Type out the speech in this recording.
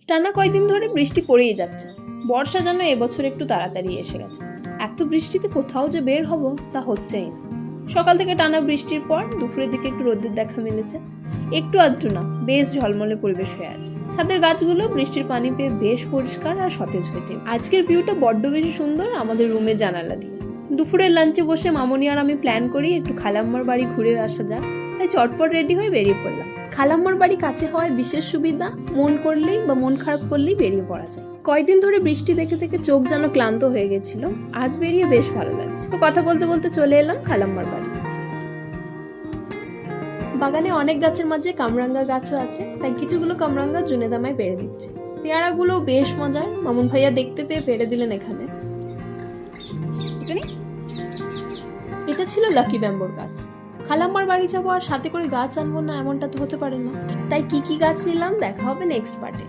টানা কয়েকদিন ধরে বৃষ্টি পড়েই যাচ্ছে। বর্ষা যেন এবছর একটু তাড়াতাড়ি এসে গেছে। এত বৃষ্টিতে কোথাও যে বের হব তা হচ্ছেই না। সকাল থেকে টানা বৃষ্টির পর দুপুরের দিকে একটু রোদের দেখা মিলেছে। একটু আধটু না, বেশ ঝলমলে পরিবেশ হয়ে আছে। ছাদের গাছগুলো বৃষ্টির পানি পেয়ে বেশ পরিষ্কার আর সতেজ হয়েছে। আজকের ভিউটা বড্ড বেশি সুন্দর আমাদের রুমের জানালা দিয়ে। দুপুরের লাঞ্চে বসে মামনি আর আমি প্ল্যান করি একটু খালাম্মার বাড়ি ঘুরে আসা যাক। তাই চটপট রেডি হয়ে বেরিয়ে পড়লাম। খালাম্মার বাড়ি কাছে হওয়ায় বিশেষ সুবিধা, মন করলেই বা মন খারাপ করলেই বেরিয়ে পড়া যায়। কয়েকদিন ধরে বৃষ্টি দেখে দেখে চোখ যেন ক্লান্ত হয়ে গেছিল, আজ বেরিয়ে বেশ ভালো লাগছে। তো কথা বলতে বলতে চলে এলাম খালাম্মার বাড়ি। বাগানে অনেক গাছের মাঝে কামরাঙ্গা গাছও আছে, তাই কিছুগুলো কামরাঙ্গা জুনেদামায় পেড়ে দিচ্ছে। পেয়ারাগুলো বেশ মজার, মামুন ভাইয়া দেখতে পেয়ে পেড়ে দিলেন এখানে। এটা ছিল লাকি ব্যাম্বোর গাছ। খালাম্মার বাড়ি যাবো আর সাথে করে গাছ আনবো না, এমনটা তো হতে পারে না। তাই কি কি গাছ নিলাম দেখা হবে নেক্সট পার্টে।